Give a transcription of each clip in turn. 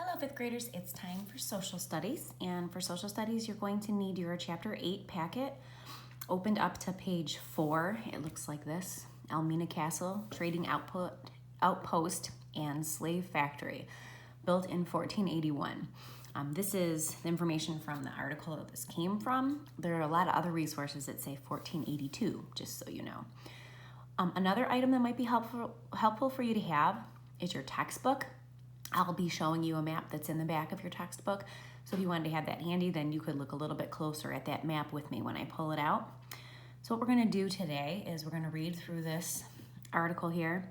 Hello, fifth graders. It's time for social studies. And for social studies, you're going to need your chapter 8 packet opened up to page 4. It looks like this: Elmina Castle, Trading Outpost, and Slave Factory, built in 1481. This is the information from the article that this came from. There are a lot of other resources that say 1482, just so you know. Another item that might be helpful for you to have is your textbook. I'll be showing you a map that's in the back of your textbook. So if you wanted to have that handy, then you could look a little bit closer at that map with me when I pull it out. So what we're going to do today is we're going to read through this article here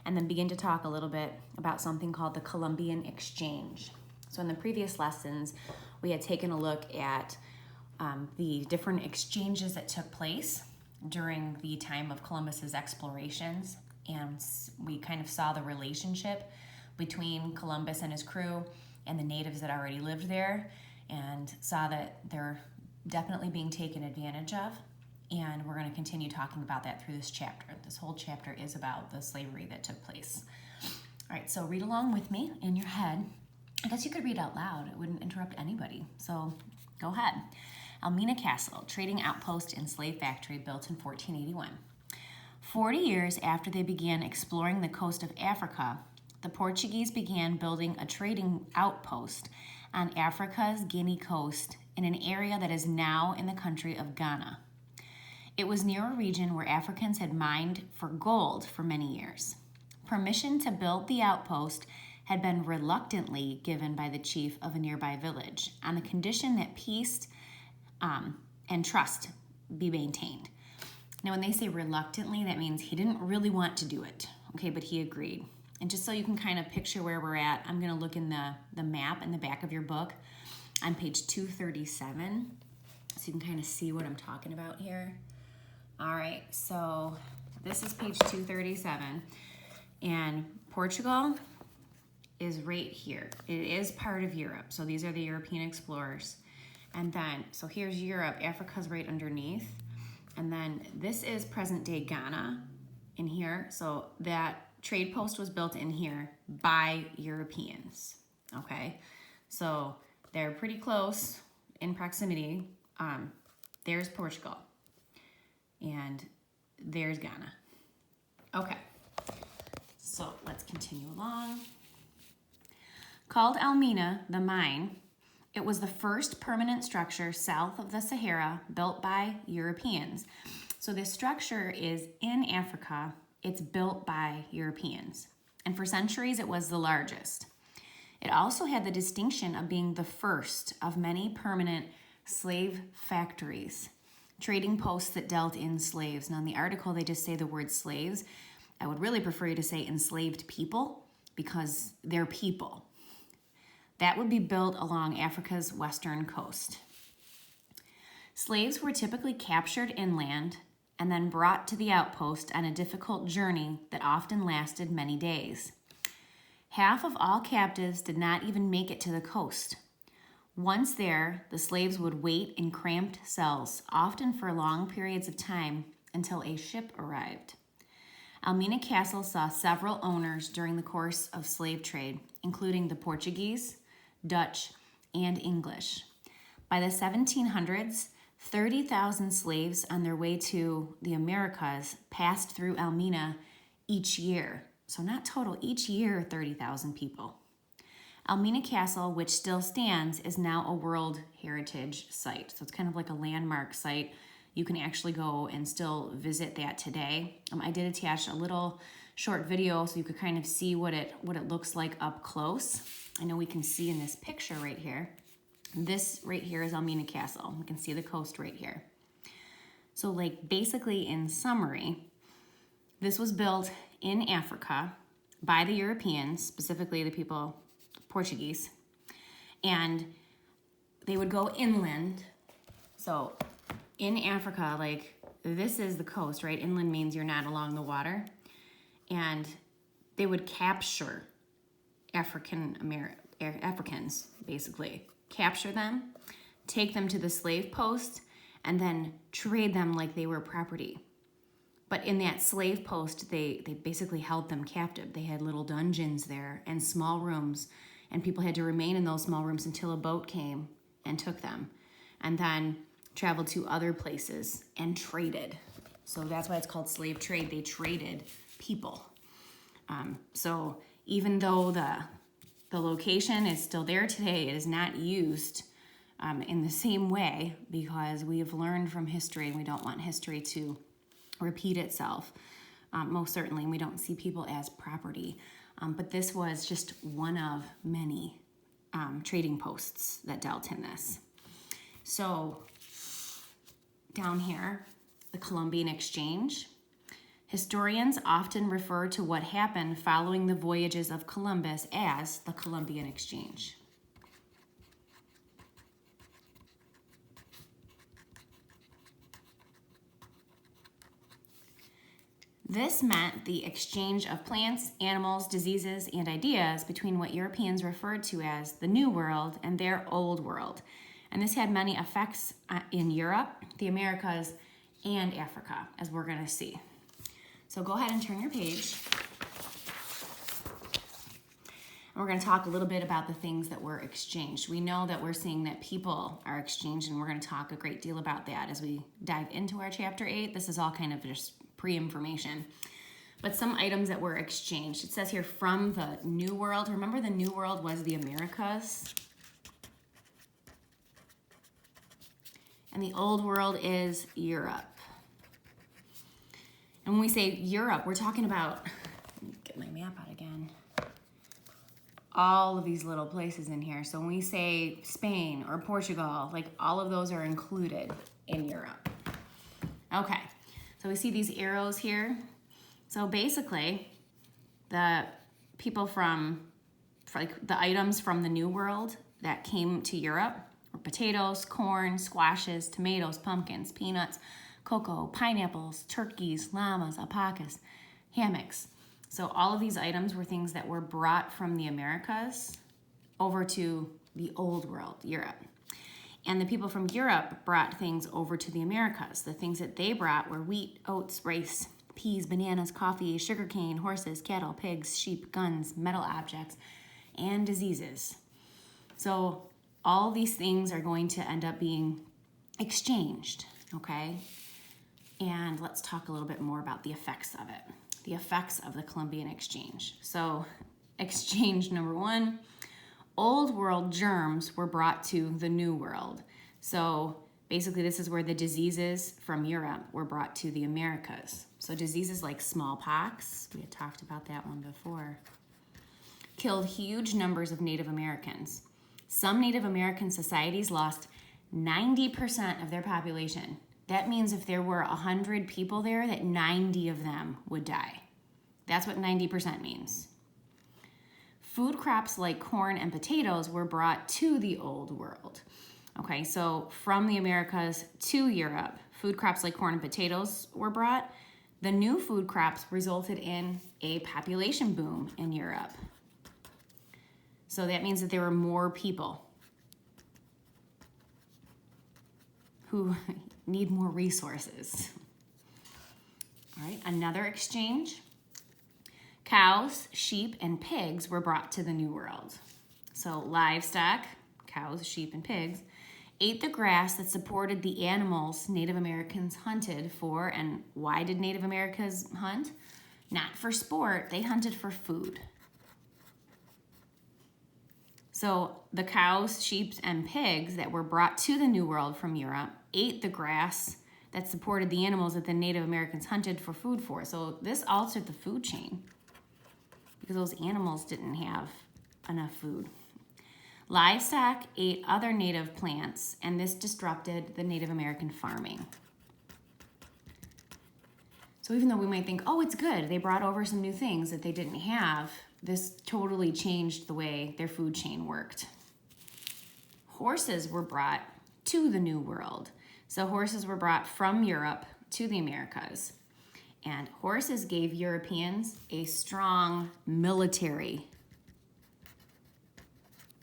and then begin to talk a little bit about something called the Columbian Exchange. So in the previous lessons, we had taken a look at the different exchanges that took place during the time of Columbus's explorations, and we kind of saw the relationship between Columbus and his crew and the natives that already lived there, and saw that they're definitely being taken advantage of. And we're going to continue talking about that through this chapter. This whole chapter is about the slavery that took place. All right, so read along with me in your head. I guess you could read out loud. It wouldn't interrupt anybody. So go ahead. Elmina Castle, Trading Outpost and Slave Factory, built in 1481. 40 years after they began exploring the coast of Africa, the Portuguese began building a trading outpost on Africa's Guinea coast in an area that is now in the country of Ghana. It was near a region where Africans had mined for gold for many years. Permission to build the outpost had been reluctantly given by the chief of a nearby village on the condition that peace and trust be maintained. Now, when they say reluctantly, that means he didn't really want to do it, okay, but he agreed. And just so you can kind of picture where we're at, I'm going to look in the map in the back of your book on page 237, so you can kind of see what I'm talking about here. All right, so this is page 237, and Portugal is right here. It is part of Europe, so these are the European explorers. And then, so here's Europe, Africa's right underneath. And then this is present-day Ghana in here. So that trade post was built in here by Europeans, okay? So they're pretty close in proximity. There's Portugal, and there's Ghana. Okay, so let's continue along. Called Elmina, the mine, it was the first permanent structure south of the Sahara built by Europeans. So this structure is in Africa. It's built by Europeans. And for centuries, it was the largest. It also had the distinction of being the first of many permanent slave factories, trading posts that dealt in slaves. Now in the article, they just say the word slaves. I would really prefer you to say enslaved people, because they're people. That would be built along Africa's western coast. Slaves were typically captured inland and then brought to the outpost on a difficult journey that often lasted many days. Half of all captives did not even make it to the coast. Once there, the slaves would wait in cramped cells, often for long periods of time, until a ship arrived. Elmina Castle saw several owners during the course of slave trade, including the Portuguese, Dutch, and English. By the 1700s, 30,000 slaves on their way to the Americas passed through Elmina each year. So not total, each year 30,000 people. Elmina Castle, which still stands, is now a World Heritage Site. So it's kind of like a landmark site. You can actually go and still visit that today. I did attach a little short video so you could kind of see what it looks like up close. I know we can see in this picture right here. This right here is Elmina Castle. You can see the coast right here. So like basically in summary, this was built in Africa by the Europeans, specifically the people, Portuguese, and they would go inland. So in Africa, like this is the coast, right? Inland means you're not along the water. And they would capture Africans, basically. Capture them, take them to the slave post, and then trade them like they were property. But in that slave post, they basically held them captive. They had little dungeons there and small rooms and people had to remain in those small rooms until a boat came and took them, and then traveled to other places and traded. So that's why it's called slave trade. They traded people. So even though the location is still there today, it is not used in the same way, because we have learned from history and we don't want history to repeat itself. Most certainly, we don't see people as property. But this was just one of many trading posts that dealt in this. So down here, the Columbian Exchange. Historians often refer to what happened following the voyages of Columbus as the Columbian Exchange. This meant the exchange of plants, animals, diseases, and ideas between what Europeans referred to as the New World and their Old World. And this had many effects in Europe, the Americas, and Africa, as we're going to see. So go ahead and turn your page. And we're going to talk a little bit about the things that were exchanged. We know that we're seeing that people are exchanged, and we're going to talk a great deal about that as we dive into our chapter 8. This is all kind of just pre-information. But some items that were exchanged. It says here from the New World. Remember, the New World was the Americas. And the Old World is Europe. And when we say Europe, we're talking about, let me get my map out again, all of these little places in here. So when we say Spain or Portugal, like all of those are included in Europe. Okay, so we see these arrows here. So basically, the people like the items from the New World that came to Europe were potatoes, corn, squashes, tomatoes, pumpkins, peanuts, cocoa, pineapples, turkeys, llamas, alpacas, hammocks. So all of these items were things that were brought from the Americas over to the Old World, Europe. And the people from Europe brought things over to the Americas. The things that they brought were wheat, oats, rice, peas, bananas, coffee, sugarcane, horses, cattle, pigs, sheep, guns, metal objects, and diseases. So all these things are going to end up being exchanged, okay? And let's talk a little bit more about the effects of it, the effects of the Columbian Exchange. So exchange number 1, Old World germs were brought to the New World. So basically this is where the diseases from Europe were brought to the Americas. So diseases like smallpox, we had talked about that one before, killed huge numbers of Native Americans. Some Native American societies lost 90% of their population. That means if there were 100 people there, that 90 of them would die. That's what 90% means. Food crops like corn and potatoes were brought to the Old World. Okay, so from the Americas to Europe, food crops like corn and potatoes were brought. The new food crops resulted in a population boom in Europe. So that means that there were more people who need more resources. All right, another exchange. Cows, sheep, and pigs were brought to the New World. So livestock, cows, sheep, and pigs, ate the grass that supported the animals Native Americans hunted for. And why did Native Americans hunt? Not for sport, they hunted for food. So the cows, sheep, and pigs that were brought to the New World from Europe ate the grass that supported the animals that the Native Americans hunted for food for. So this altered the food chain because those animals didn't have enough food. Livestock ate other native plants, and this disrupted the Native American farming. So even though we might think, oh, it's good, they brought over some new things that they didn't have, this totally changed the way their food chain worked. Horses were brought to the New World. So horses were brought from Europe to the Americas. And horses gave Europeans a strong military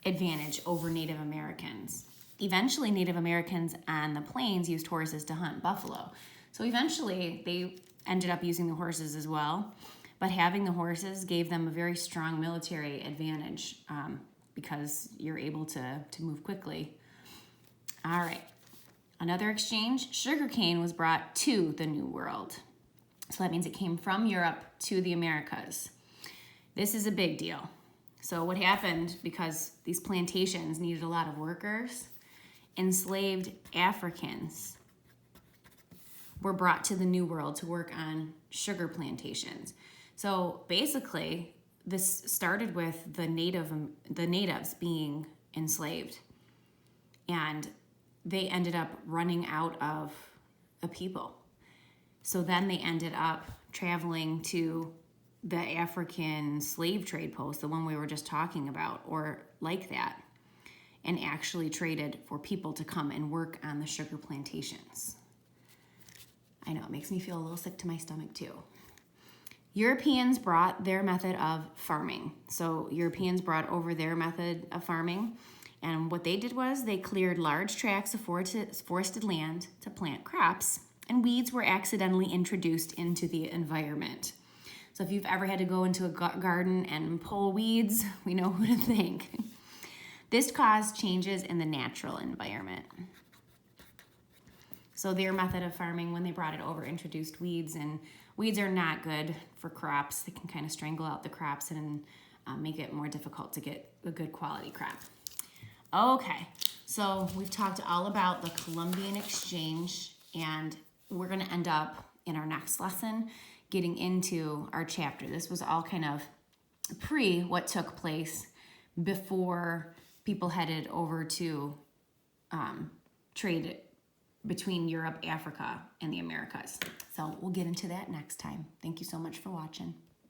advantage over Native Americans. Eventually, Native Americans on the plains used horses to hunt buffalo. So eventually, they ended up using the horses as well. But having the horses gave them a very strong military advantage because you're able to move quickly. All right, another exchange, sugarcane was brought to the New World. So that means it came from Europe to the Americas. This is a big deal. So what happened, because these plantations needed a lot of workers, enslaved Africans were brought to the New World to work on sugar plantations. So basically, this started with the natives being enslaved, and they ended up running out of a people. So then they ended up traveling to the African slave trade post, the one we were just talking about, or like that, and actually traded for people to come and work on the sugar plantations. I know, it makes me feel a little sick to my stomach too. Europeans brought their method of farming. So Europeans brought over their method of farming, and what they did was they cleared large tracts of forested land to plant crops, and weeds were accidentally introduced into the environment. So if you've ever had to go into a garden and pull weeds, we know who to thank. This caused changes in the natural environment. So their method of farming, when they brought it over, introduced weeds, and weeds are not good for crops. They can kind of strangle out the crops and make it more difficult to get a good quality crop. Okay, so we've talked all about the Columbian Exchange, and we're going to end up in our next lesson getting into our chapter. This was all kind of pre what took place before people headed over to trade between Europe, Africa, and the Americas. So we'll get into that next time. Thank you so much for watching.